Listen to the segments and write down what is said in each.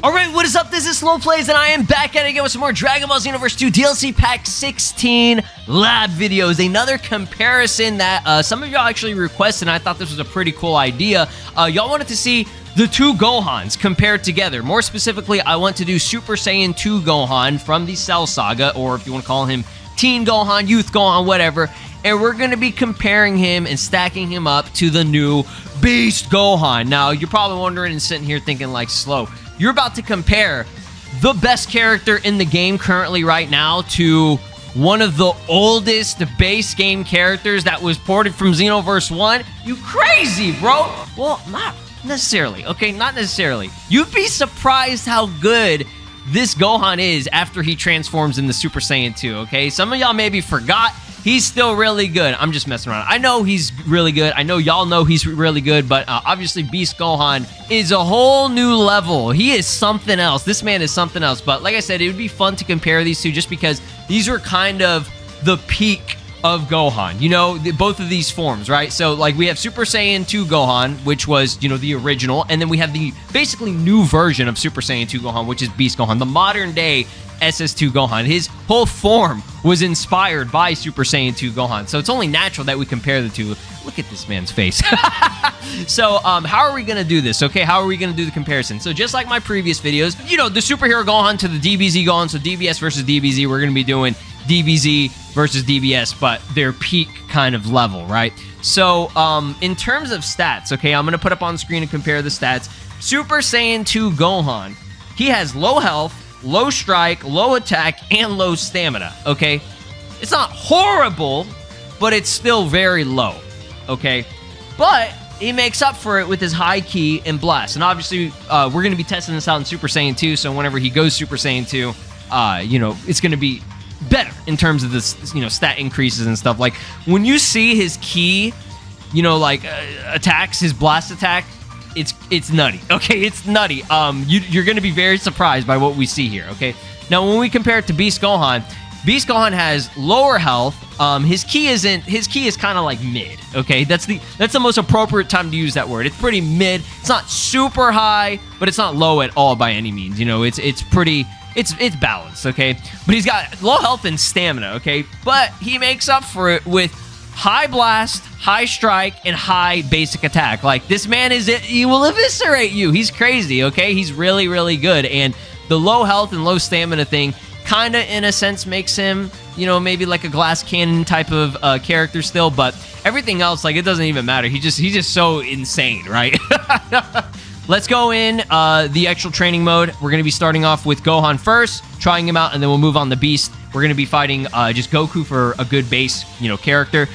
Alright, what is up? This is SLOplays, and I am back at it again with some more Dragon Ball Xenoverse 2 DLC Pack 16 lab videos. Another comparison that some of y'all actually requested, and I thought this was a pretty cool idea. Y'all wanted to see the two Gohans compared together. More specifically, I want to do Super Saiyan 2 Gohan from the Cell Saga, or if you want to call him Teen Gohan, Youth Gohan, whatever. And we're going to be comparing him and stacking him up to the new Beast Gohan. Now, you're probably wondering and sitting here thinking like, Slow, you're about to compare the best character in the game currently right now to one of the oldest base game characters that was ported from Xenoverse 1? You crazy, bro! Well, not necessarily, okay? Not necessarily. You'd be surprised how good this Gohan is after he transforms into Super Saiyan 2, okay? Some of y'all maybe forgot. He's still really good. I'm just messing around. I know he's really good. I know y'all know he's really good, but obviously Beast Gohan is a whole new level. He is something else. This man is something else. But like I said, it would be fun to compare these two just because these are kind of the peak of Gohan. You know, both of these forms, right? So like we have Super Saiyan 2 Gohan, which was, you know, the original, and then we have the basically new version of Super Saiyan 2 Gohan, which is Beast Gohan, the modern day SS2 Gohan. His whole form was inspired by Super Saiyan 2 Gohan, so it's only natural that we compare the two. Look at this man's face. So, how are we gonna do this, okay? How are we gonna do the comparison? So, just like my previous videos, you know, the superhero Gohan to the DBZ Gohan, so DBS versus DBZ, we're gonna be doing DBZ versus DBS, but their peak kind of level, right? So, in terms of stats, okay, I'm gonna put up on screen and compare the stats. Super Saiyan 2 Gohan, he has low health, low strike, low attack, and low stamina, okay? It's not horrible, but it's still very low, okay? But he makes up for it with his high ki and blast. And obviously, we're going to be testing this out in Super Saiyan 2, so whenever he goes Super Saiyan 2, you know, it's going to be better in terms of this, you know, stat increases and stuff. Like, when you see his ki, you know, like, attacks, his blast attack, it's nutty, okay? It's nutty. You're going to be very surprised by what we see here, okay? Now, when we compare it to Beast Gohan has lower health. His ki is kind of like mid, okay? That's the most appropriate time to use that word. It's pretty mid. It's not super high, but it's not low at all by any means. You know, it's balanced, okay? But he's got low health and stamina, okay? But he makes up for it with high blast, high strike, and high basic attack. Like, this man he will eviscerate you. He's crazy, okay? He's really, really good. And the low health and low stamina thing kind of, in a sense, makes him, you know, maybe like a glass cannon type of character still. But everything else, like, it doesn't even matter. He's just so insane, right? Let's go in the actual training mode. We're going to be starting off with Gohan first, trying him out, and then we'll move on to Beast. We're going to be fighting just Goku for a good base, you know, character.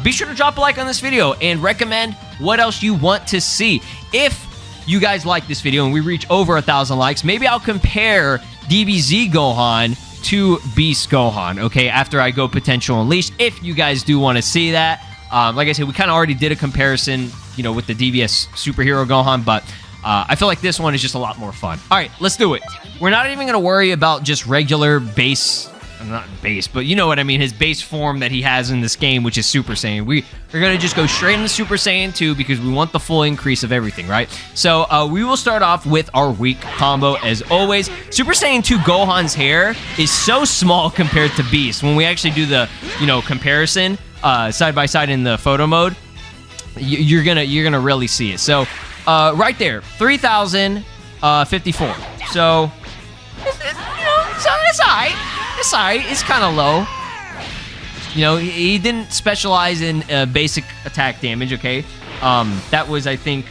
Be sure to drop a like on this video and recommend what else you want to see. If you guys like this video and we reach over 1,000 likes, maybe I'll compare DBZ Gohan to Beast Gohan, okay, after I go Potential Unleashed, if you guys do want to see that. Like I said, we kind of already did a comparison, you know, with the DBS superhero Gohan, but I feel like this one is just a lot more fun. All right, let's do it. We're not even going to worry about just regular base, not base, but you know what I mean, his base form that he has in this game, which is Super Saiyan. We're going to just go straight into Super Saiyan 2 because we want the full increase of everything, right? So we will start off with our weak combo as always. Super Saiyan 2 Gohan's hair is so small compared to Beast. When we actually do the, you know, comparison side by side in the photo mode, you're gonna really see it. So right there, 3,054. So it's alright. It's alright. It's kind of low. You know, he didn't specialize in basic attack damage, okay? That was, I think,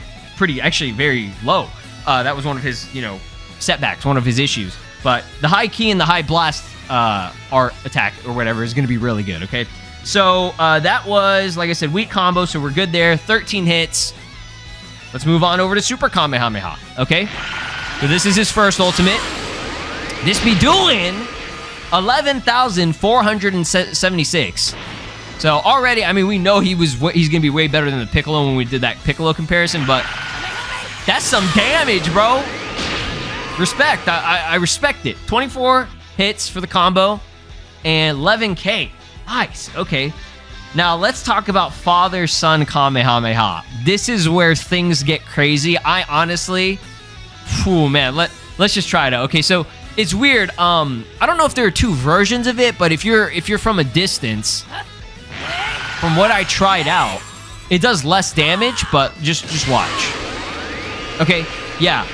actually very low. That was one of his, you know, setbacks, one of his issues. But the high ki and the high blast art attack or whatever is going to be really good, okay? So that was, like I said, weak combo, so we're good there. 13 hits. Let's move on over to Super Kamehameha, okay? So this is his first ultimate. This be doing 11,476. So already, I mean, we know he's going to be way better than the Piccolo when we did that Piccolo comparison, but that's some damage, bro. Respect. I respect it. 24 hits for the combo and 11K. Nice. Okay. Now, let's talk about Father-Son Kamehameha. This is where things get crazy. I honestly... Whew, man, let's just try it out. Okay, so it's weird. I don't know if there are two versions of it, but if you're from a distance, from what I tried out, it does less damage, but just watch. Okay, yeah.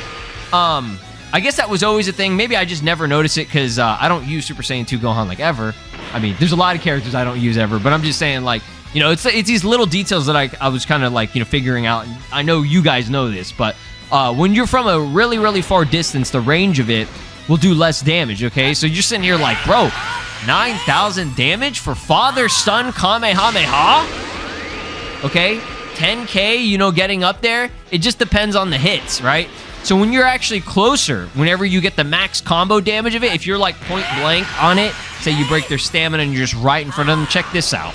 I guess that was always a thing. Maybe I just never noticed it because I don't use Super Saiyan 2 Gohan like ever. I mean, there's a lot of characters I don't use ever, but I'm just saying, like, you know, it's these little details that I was kind of like, you know, figuring out. I know you guys know this, but when you're from a really, really far distance, the range of it will do less damage, okay? So you're sitting here like, bro, 9,000 damage for Father-Son Kamehameha? Okay, 10K, you know, getting up there. It just depends on the hits, right? So when you're actually closer, whenever you get the max combo damage of it, if you're like point blank on it, say you break their stamina and you're just right in front of them, check this out.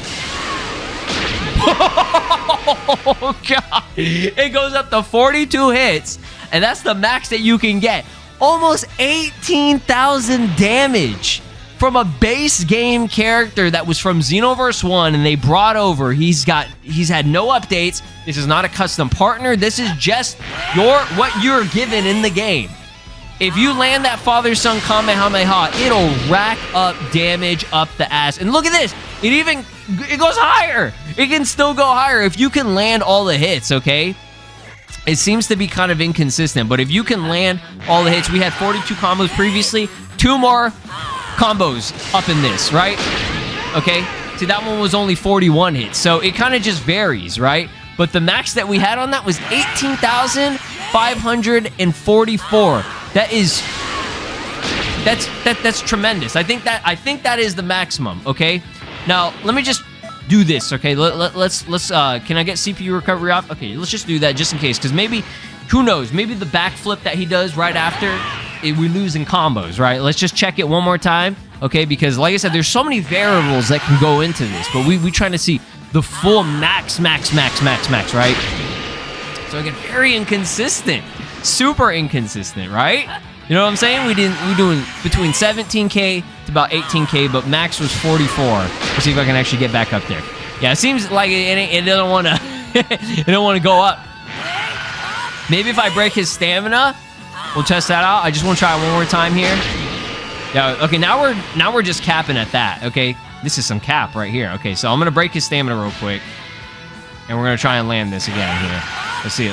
Oh, God. It goes up to 42 hits, and that's the max that you can get. Almost 18,000 damage from a base game character that was from Xenoverse 1, and they brought over. He's had no updates. This is not a custom partner. This is just what you're given in the game. If you land that Father-Son Kamehameha, it'll rack up damage up the ass. And look at this. It goes higher. It can still go higher if you can land all the hits, okay? It seems to be kind of inconsistent, but if you can land all the hits, we had 42 combos previously. 2 more combos up in this, right? Okay, see, that one was only 41 hits, so it kind of just varies, right? But the max that we had on that was 18,544. That's tremendous. I think that is the maximum. Okay, now let me just do this. Okay, let's can I get CPU recovery off? Okay, let's just do that just in case, because maybe, who knows, maybe the backflip that he does right after we lose in combos, right? Let's just check it one more time, okay? Because like I said, there's so many variables that can go into this, but we trying to see the full max, right? So again, very inconsistent, super inconsistent, right? You know what I'm saying? We're doing between 17K to about 18K, but max was 44. Let's see if I can actually get back up there. Yeah, it seems like it doesn't want to, it don't want to go up. Maybe if I break his stamina, we'll test that out. I just want to try it one more time here. Yeah, okay, now we're just capping at that, okay? This is some cap right here. Okay, so I'm going to break his stamina real quick, and we're going to try and land this again here. Let's see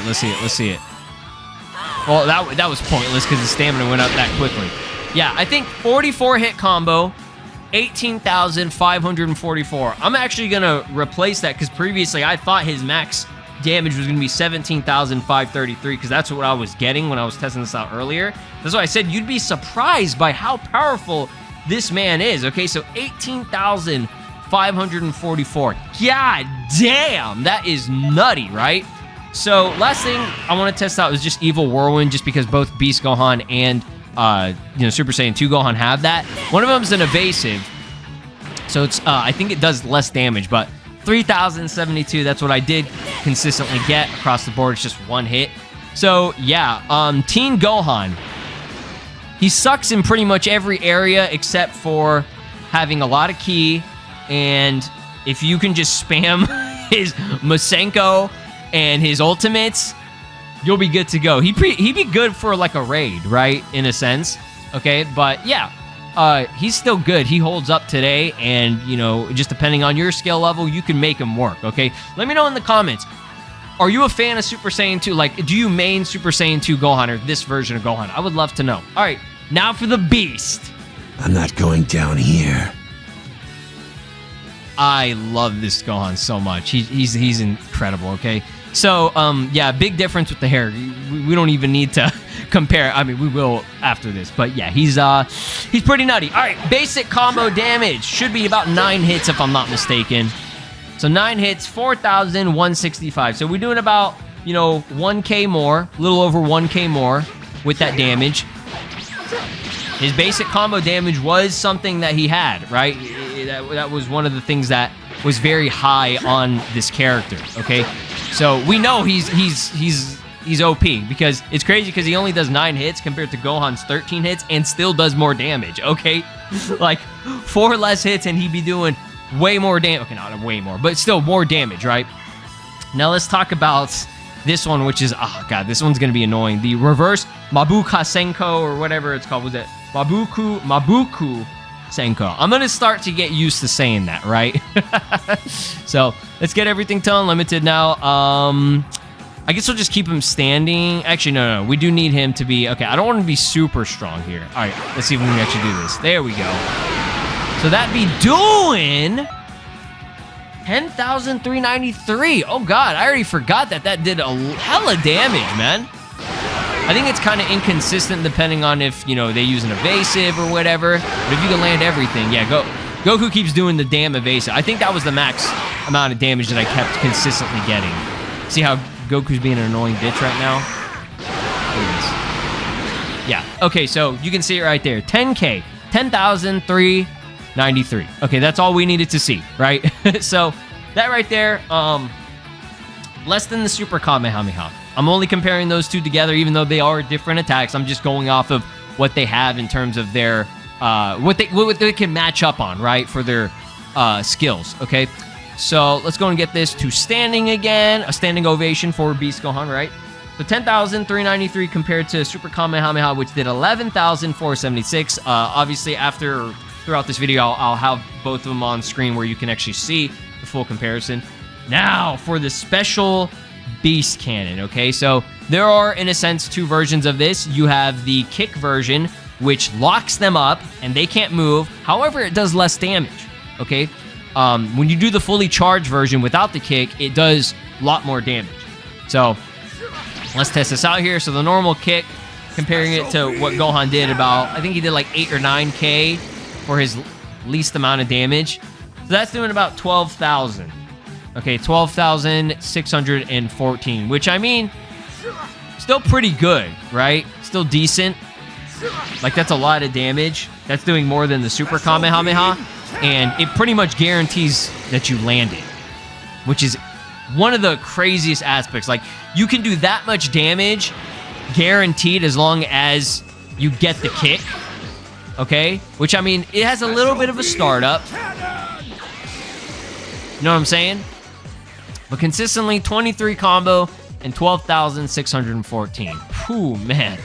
it. Well, that was pointless because the stamina went up that quickly. Yeah, I think 44 hit combo, 18,544. I'm actually going to replace that because previously I thought his max damage was going to be 17,533 because that's what I was getting when I was testing this out earlier. That's why I said you'd be surprised by how powerful this man is. Okay, so 18,544. God damn, that is nutty, right? So last thing I want to test out is just Evil Whirlwind, just because both Beast Gohan and Super Saiyan 2 Gohan have that. One of them is an evasive, so it's I think it does less damage, but 3,072, that's what I did consistently get across the board. It's just one hit. So yeah, Teen Gohan, he sucks in pretty much every area except for having a lot of ki, and if you can just spam his Masenko and his ultimates, you'll be good to go. He'd be good for like a raid, right? In a sense, okay? But yeah, he's still good. He holds up today, and you know, just depending on your skill level, you can make him work, okay? Let me know in the comments. Are you a fan of Super Saiyan 2? Like, do you main Super Saiyan 2 Gohan or this version of Gohan? I would love to know. All right, now for the Beast. I'm not going down here. I love this Gohan so much. He's incredible, okay? So, yeah, big difference with the hair. We don't even need to compare. I mean, we will after this, but yeah, he's pretty nutty. All right, basic combo damage should be about 9 hits if I'm not mistaken. So 9 hits, 4,165. So we're doing about, 1K more, a little over 1K more with that damage. His basic combo damage was something that he had, right? That was one of the things that was very high on this character, okay? So we know he's OP, because it's crazy because he only does 9 hits compared to Gohan's 13 hits and still does more damage, okay? Like 4 less hits and he'd be doing way more damage. Okay, not way more, but still more damage, right? Now let's talk about this one, which is, oh god, this one's gonna be annoying. The reverse Mabuka Senko, or whatever it's called. Was it Mabuku Senko? I'm gonna start to get used to saying that, right? So let's get everything to unlimited now. I guess we'll just keep him standing. Actually, no, we do need him to be, okay, I don't want to be super strong here. All right, let's see if we can actually do this. There we go. So that be doing 10,393. Oh god, I already forgot that did a hella damage, man. I think it's kind of inconsistent depending on if, you know, they use an evasive or whatever. But if you can land everything, yeah, Goku keeps doing the damn evasive. I think that was the max amount of damage that I kept consistently getting. See how Goku's being an annoying bitch right now? Look at this. Yeah, okay, so you can see it right there. 10K, 10,393. Okay, that's all we needed to see, right? So that right there, less than the Super Kamehameha. I'm only comparing those two together, even though they are different attacks. I'm just going off of what they have in terms of their, what they can match up on, right, for their skills, okay? So let's go and get this to standing again. A standing ovation for Beast Gohan, right? So 10,393 compared to Super Kamehameha, which did 11,476. Obviously, throughout this video, I'll have both of them on screen where you can actually see the full comparison. Now, for the special Beast Cannon, okay? So there are, in a sense, two versions of this. You have the kick version, which locks them up, and they can't move. However, it does less damage, okay? When you do the fully charged version without the kick, it does a lot more damage. So let's test this out here. So the normal kick, comparing it to what Gohan did about, I think he did like 8 or 9K for his least amount of damage. So that's doing about 12,000. Okay, 12,614, which I mean, still pretty good, right? Still decent. Like, that's a lot of damage. That's doing more than the Super Kamehameha. And it pretty much guarantees that you land it, which is one of the craziest aspects. Like, you can do that much damage guaranteed as long as you get the kick, okay? Which, I mean, it has a little bit of a startup. You know what I'm saying? But consistently, 23 combo and 12,614. Whew, man.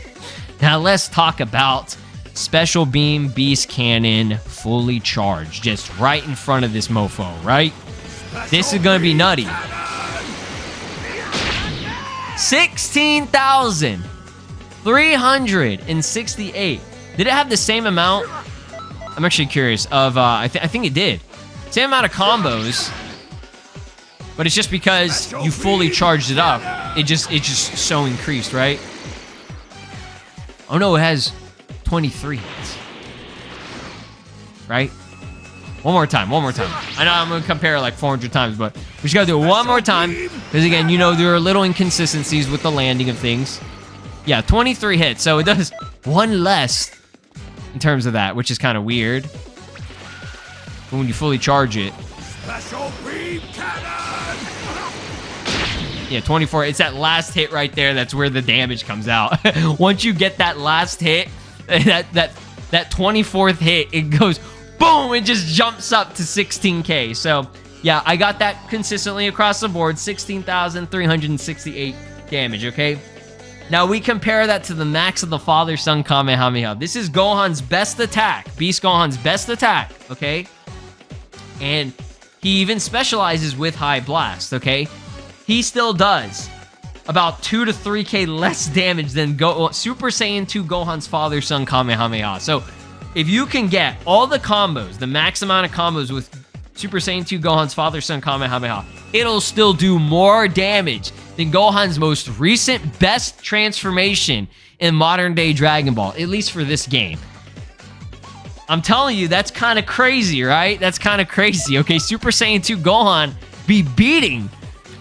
Now, let's talk about Special Beam Beast Cannon fully charged, just right in front of this mofo, right? This is gonna be nutty. 16,368. Did it have the same amount? I'm actually curious of, I think it did. Same amount of combos, but it's just because you fully charged it up. It just so increased, right? Oh no, it has 23 hits. Right? One more time. I know I'm going to compare like 400 times, but we just got to do it one more time. Because again, you know, there are little inconsistencies with the landing of things. Yeah, 23 hits. So it does one less in terms of that, which is kind of weird. But when you fully charge it. Special Beam Cannon! Yeah, 24. It's that last hit right there. That's where the damage comes out. Once you get that last hit, that 24th hit, it goes boom, it just jumps up to 16K. So yeah, I got that consistently across the board, 16,368 damage, okay? Now we compare that to the max of the Father-Son Kamehameha. This is Gohan's best attack, Beast Gohan's best attack, okay? And he even specializes with High Blast, okay? He still does about 2 to 3K less damage than Super Saiyan 2 Gohan's Father-Son Kamehameha. So if you can get all the combos, the max amount of combos with Super Saiyan 2 Gohan's Father-Son Kamehameha, it'll still do more damage than Gohan's most recent best transformation in modern-day Dragon Ball, at least for this game. I'm telling you, that's kind of crazy, right? That's kind of crazy, okay? Super Saiyan 2 Gohan be beating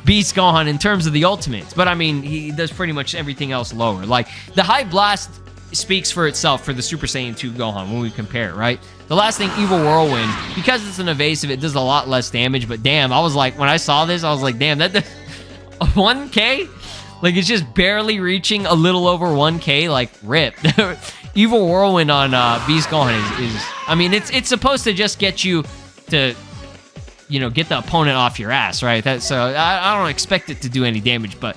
Beast Gohan in terms of the ultimates, but I mean, he does pretty much everything else lower. Like, the High Blast speaks for itself for the Super Saiyan 2 Gohan when we compare it, right? The last thing, Evil Whirlwind, because it's an evasive, it does a lot less damage, but damn, I was like, when I saw this, I was like, damn, that 1K? Like, it's just barely reaching a little over 1K, like, rip. Evil Whirlwind on Beast Gohan is I mean, it's supposed to just get you to you know, get the opponent off your ass, right? So I don't expect it to do any damage, but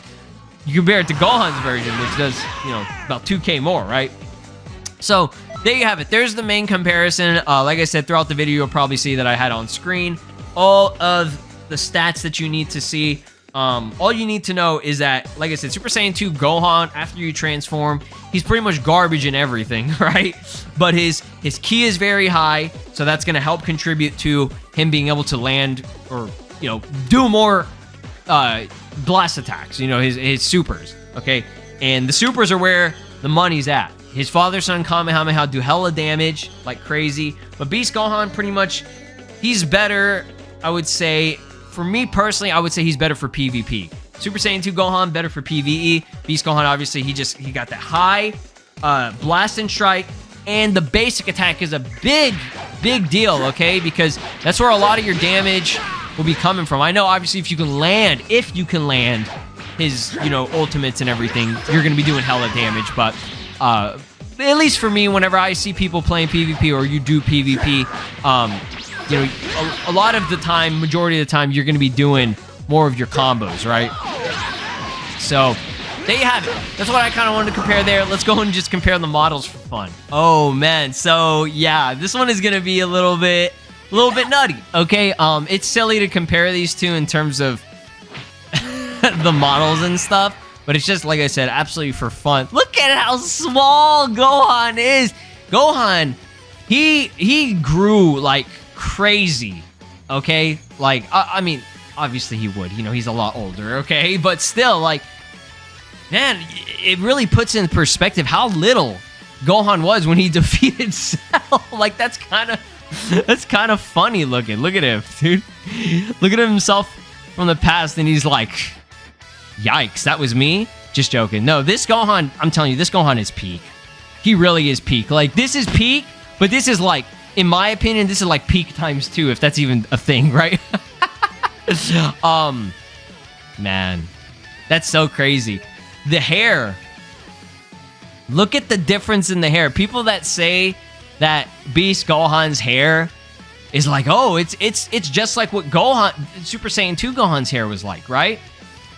you compare it to Gohan's version, which does, you know, about 2k more, right? So there you have it. There's the main comparison. Like I said, throughout the video, you'll probably see that I had on screen all of the stats that you need to see. All you need to know is that, like I said, Super Saiyan 2 Gohan, after you transform, he's pretty much garbage in everything, right? But his ki is very high, so that's going to help contribute to him being able to land or, you know, do more blast attacks, you know, his supers, okay? And the supers are where the money's at. His father-son Kamehameha do hella damage like crazy, but Beast Gohan pretty much, he's better, I would say. For me personally, I would say he's better for PvP. Super Saiyan 2 Gohan, better for PvE. Beast Gohan, obviously, he got that high blast and strike, and the basic attack is a big deal, okay? Because that's where a lot of your damage will be coming from. I know, obviously, if you can land his, you know, ultimates and everything, you're going to be doing hella damage, but at least for me, whenever I see people playing PvP or you do PvP, you know, a lot of the time, majority of the time, you're going to be doing more of your combos, right? So there you have it. That's what I kind of wanted to compare there. Let's go and just compare the models for fun. Oh man, so yeah, this one is going to be a little bit nutty. Okay, it's silly to compare these two in terms of the models and stuff, but it's just, like I said, absolutely for fun. Look at how small Gohan is. Gohan, he grew like crazy, okay? Like, I mean, obviously he would, you know, he's a lot older, okay? But still, like, man, it really puts in perspective how little Gohan was when he defeated Cell. Like, that's kind of funny looking. Look at him, dude. Look at himself from the past, and he's like, yikes, that was me? Just joking. No, this Gohan, I'm telling you, this Gohan is peak. He really is peak. Like, this is peak, but this is like, in my opinion, this is like peak times 2, if that's even a thing, right? Man, that's so crazy. The hair. Look at the difference in the hair. People that say that Beast Gohan's hair is like, oh, it's just like what Gohan, Super Saiyan 2 Gohan's hair was like, right?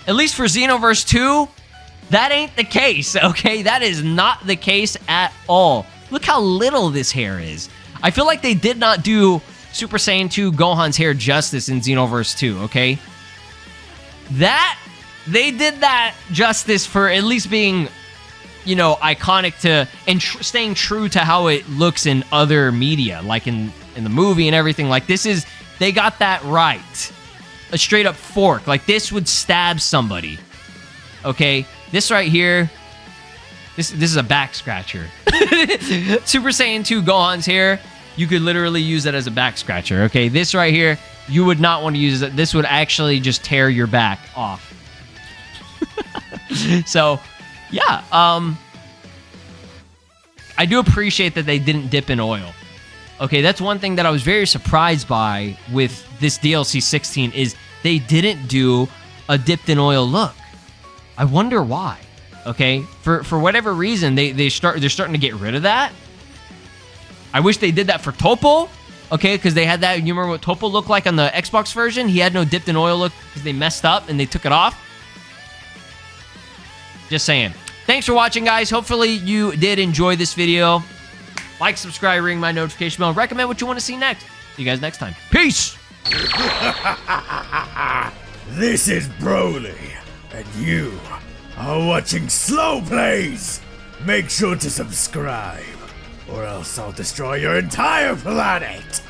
At least for Xenoverse 2, that ain't the case, okay? That is not the case at all. Look how little this hair is. I feel like they did not do Super Saiyan 2 Gohan's hair justice in Xenoverse 2, okay? They did that justice for at least being, you know, iconic to, and staying true to how it looks in other media, like in the movie and everything. Like, this is, they got that right. A straight up fork. Like, this would stab somebody, okay? This right here, this is a back scratcher. Super Saiyan 2 Gohan's hair, you could literally use that as a back scratcher, okay? This right here, you would not want to use it. This would actually just tear your back off. So, yeah, I do appreciate that they didn't dip in oil. Okay, that's one thing that I was very surprised by with this DLC 16 is they didn't do a dipped in oil look. I wonder why. Okay, for whatever reason, they're starting to get rid of that. I wish they did that for Toppo, okay, because they had that. You remember what Toppo looked like on the Xbox version? He had no dipped in oil look because they messed up and they took it off. Just saying. Thanks for watching, guys. Hopefully you did enjoy this video. Like, subscribe, ring my notification bell, and recommend what you want to see next. See you guys next time. Peace! This is Broly, and you are watching SLOplays. Make sure to subscribe, or else I'll destroy your entire planet.